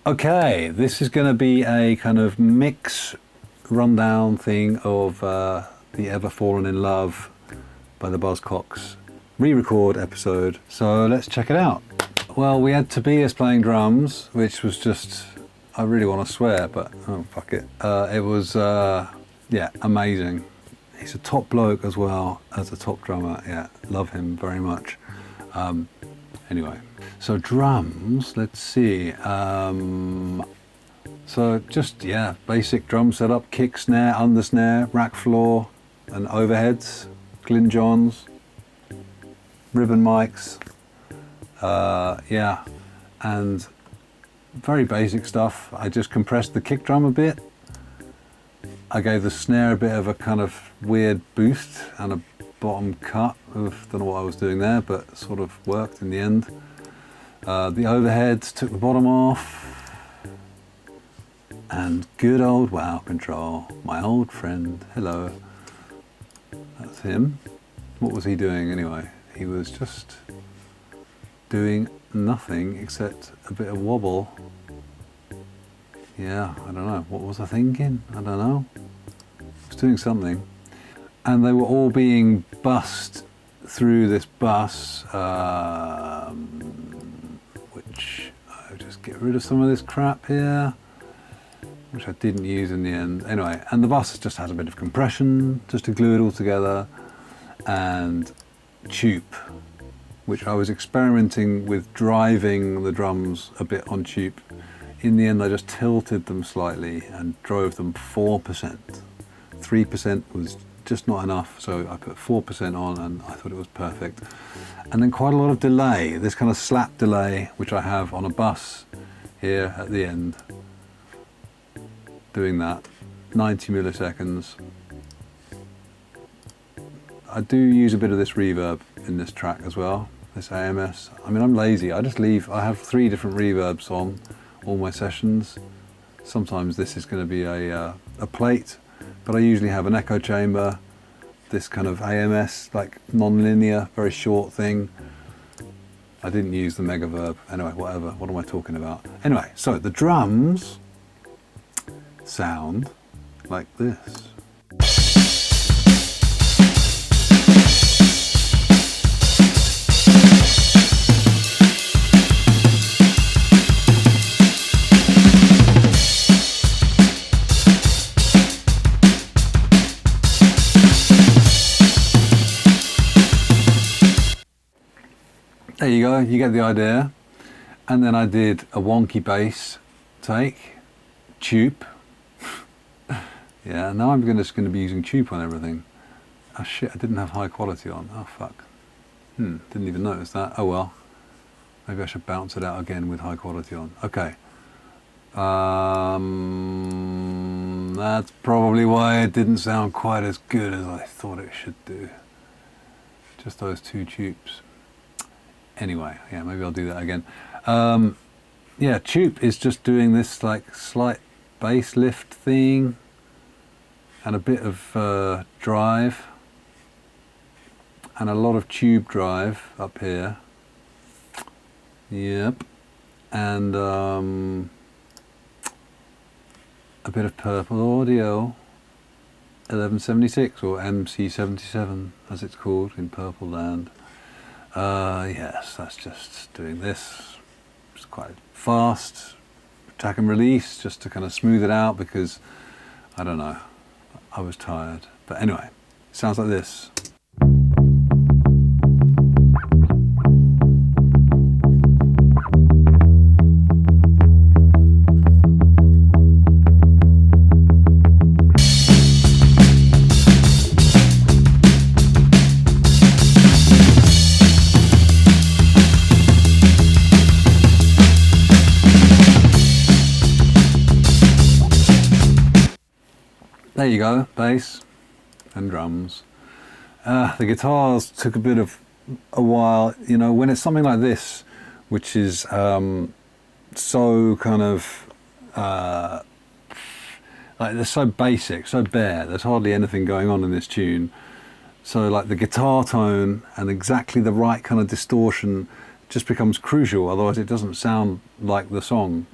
Okay, this is going to be a kind of mix rundown thing of the Ever Fallen in Love by the Buzzcocks re-record episode. So let's check it out. Well, we had Tobias playing drums, which was just, I really want to swear, but oh, fuck it. It was, yeah, amazing. He's a top bloke as well as a top drummer. Yeah, love him very much. Anyway, so drums, let's see. So just, yeah, basic drum setup, kick, snare, under snare, rack floor, and overheads, Glyn Johns, ribbon mics, yeah, and very basic stuff. I just compressed the kick drum a bit. I gave the snare a bit of a kind of weird boost and a bottom cut. Don't know what I was doing there, but sort of worked in the end. The overheads, took the bottom off. And good old wow control, my old friend, hello. That's him. What was he doing anyway? He was just doing nothing except a bit of wobble. Yeah, I don't know. What was I thinking? I don't know. I was doing something. And they were all being bussed through this bus, which I'll just get rid of some of this crap here, which I didn't use in the end. Anyway, and the bus just has a bit of compression, just to glue it all together, and tube, which I was experimenting with driving the drums a bit on tube. In the end, I just tilted them slightly and drove them 4%. 3% was just not enough, so I put 4% on and I thought it was perfect. And then quite a lot of delay, this kind of slap delay, which I have on a bus here at the end. Doing that, 90 milliseconds. I do use a bit of this reverb in this track as well, this AMS. I mean, I'm lazy, I have 3 different reverbs on all my sessions. Sometimes this is going to be a plate, but I usually have an echo chamber, this kind of AMS, like non-linear, very short thing. I didn't use the mega verb. Anyway, whatever, what am I talking about? Anyway, so the drums sound like this. There you go, you get the idea. And then I did a wonky bass take, tube. Yeah, now I'm just going to be using tube on everything. Oh shit, I didn't have high quality on. Oh fuck. Didn't even notice that. Oh well. Maybe I should bounce it out again with high quality on. Okay. That's probably why it didn't sound quite as good as I thought it should do. Just those 2 tubes. Anyway, yeah, maybe I'll do that again. Yeah, tube is just doing this like slight bass lift thing and a bit of drive and a lot of tube drive up here. Yep. And a bit of Purple Audio 1176 or MC77 as it's called in Purple Land. Yes, that's just doing this. It's quite fast, attack and release, just to kind of smooth it out because, I don't know, I was tired. But anyway, it sounds like this. There you go, bass and drums. The guitars took a bit of a while, you know, when it's something like this, which is so kind of, like they're so basic, so bare, there's hardly anything going on in this tune. So like the guitar tone and exactly the right kind of distortion just becomes crucial, otherwise it doesn't sound like the song.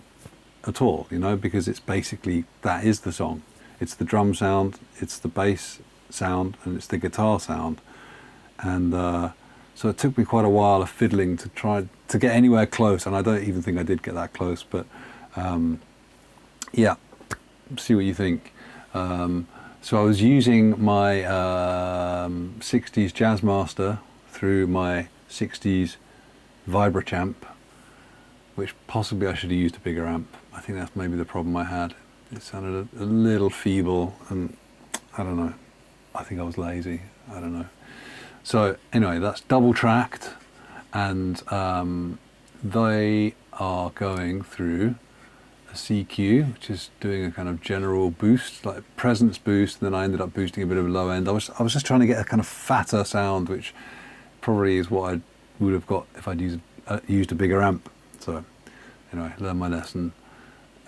at all, you know, because it's basically, that is the song. It's the drum sound, it's the bass sound, and it's the guitar sound. And so it took me quite a while of fiddling to try to get anywhere close, and I don't even think I did get that close, but yeah, see what you think. So I was using my 60s Jazzmaster through my 60s Vibrachamp, which possibly I should have used a bigger amp. I think that's maybe the problem I had. It sounded a little feeble, and I don't know, I think I was lazy, I don't know. So anyway, that's double tracked, and they are going through a CQ, which is doing a kind of general boost, like presence boost, and then I ended up boosting a bit of a low end. I was just trying to get a kind of fatter sound, which probably is what I would have got if I'd used a bigger amp. So anyway, learned my lesson,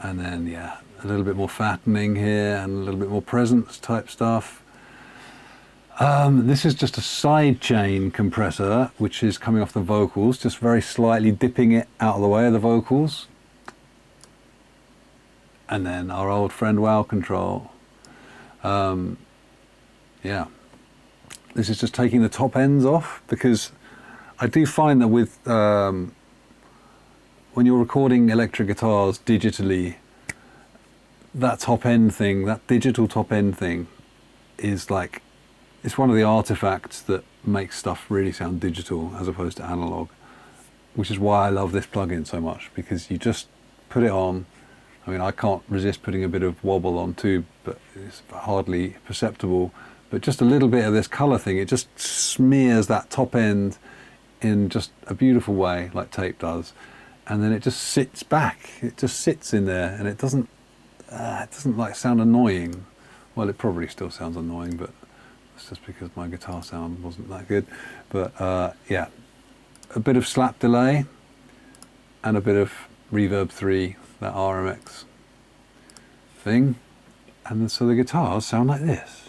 and then yeah, a little bit more fattening here and a little bit more presence type stuff. This is just a side chain compressor, which is coming off the vocals, just very slightly dipping it out of the way of the vocals. And then our old friend Wow Control. Yeah, this is just taking the top ends off, because I do find that with when you're recording electric guitars digitally, that top end thing, that digital top end thing, is like, it's one of the artifacts that makes stuff really sound digital as opposed to analog, which is why I love this plugin so much, because you just put it on. I mean, I can't resist putting a bit of wobble on too, but it's hardly perceptible. But just a little bit of this color thing, it just smears that top end in just a beautiful way, like tape does. And then it just sits back. It just sits in there, and it doesn't like sound annoying. Well, it probably still sounds annoying, but it's just because my guitar sound wasn't that good. But yeah, a bit of slap delay and a bit of reverb 3, that RMX thing, and then so the guitars sound like this.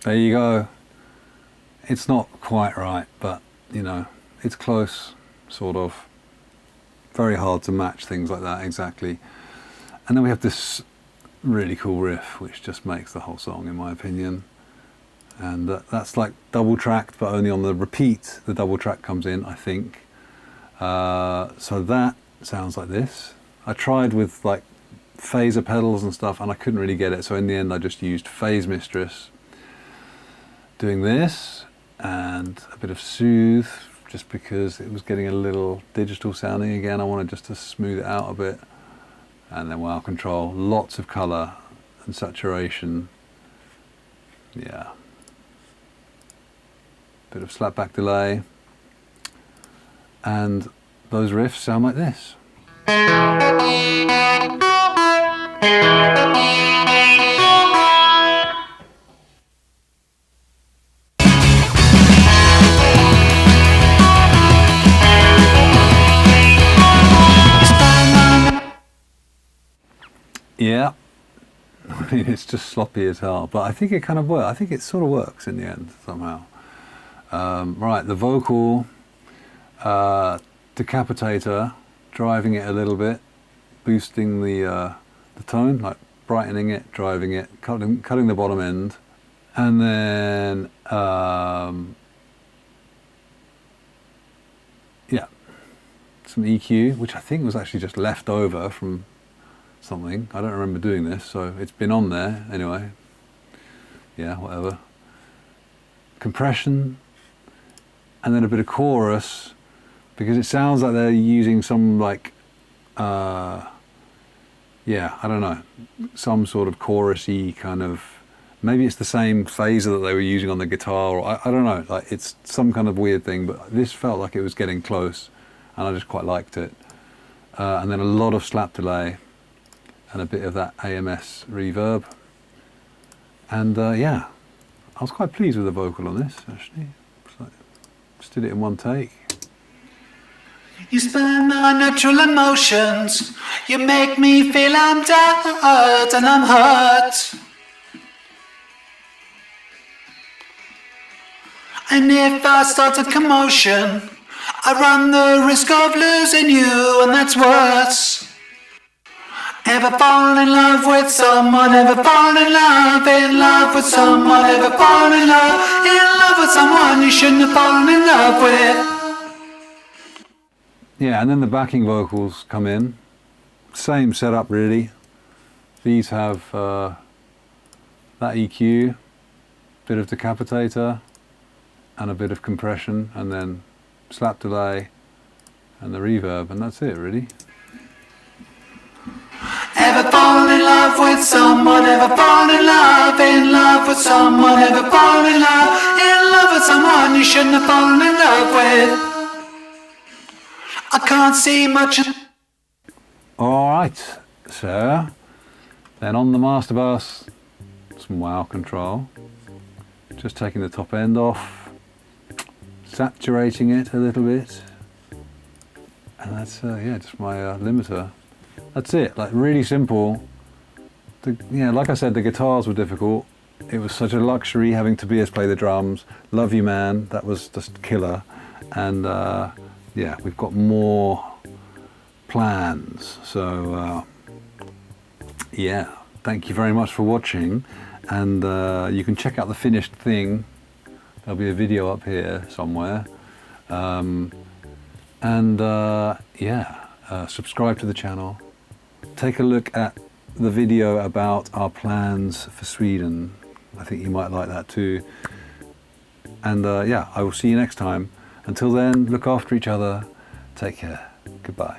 There you go. It's not quite right, but you know, it's close, sort of. Very hard to match things like that exactly. And then we have this really cool riff, which just makes the whole song, in my opinion. And that's like double tracked, but only on the repeat the double track comes in, I think. So that sounds like this. I tried with like phaser pedals and stuff, and I couldn't really get it. So in the end, I just used Phase Mistress, doing this, and a bit of Soothe, just because it was getting a little digital sounding again. I wanted just to smooth it out a bit. And then Wow Control, lots of color and saturation. Yeah. Bit of slapback delay. And those riffs sound like this. Yeah, I mean, it's just sloppy as hell, but I think it kind of works. I think it sort of works in the end somehow. Right, the vocal decapitator, driving it a little bit, boosting the tone, like brightening it, driving it, cutting the bottom end, and then yeah, some EQ, which I think was actually just left over from something. I don't remember doing this, so it's been on there anyway. Yeah, whatever. Compression, and then a bit of chorus, because it sounds like they're using some like yeah, I don't know, some sort of chorusy kind of, maybe it's the same phaser that they were using on the guitar, or I don't know, like it's some kind of weird thing, but this felt like it was getting close, and I just quite liked it. and then a lot of slap delay and a bit of that AMS reverb. And yeah, I was quite pleased with the vocal on this, actually. Just did it in one take. You spur my natural emotions. You make me feel I'm tired and I'm hurt. And if I start a commotion, I run the risk of losing you, and that's worse. Ever fallen in love with someone? Ever fallen in love with someone? Ever fallen in love with someone you shouldn't have fallen in love with? Yeah, and then the backing vocals come in. Same setup, really. These have that EQ, bit of decapitator, and a bit of compression, and then slap delay, and the reverb, and that's it, really. Ever fallen in love with someone? Ever fallen in love with someone? Ever fallen in love with someone you shouldn't have fallen in love with? I can't see much. All right, so then on the master bass, some wow control. Just taking the top end off, saturating it a little bit, and that's yeah, just my limiter. That's it, like really simple. Yeah, like I said, the guitars were difficult. It was such a luxury having Tobias play the drums. Love you, man. That was just killer. And yeah, we've got more plans. So yeah, thank you very much for watching. And you can check out the finished thing. There'll be a video up here somewhere. Yeah, subscribe to the channel. Take a look at the video about our plans for Sweden. I think you might like that too. And yeah, I will see you next time. Until then, look after each other. Take care. Goodbye.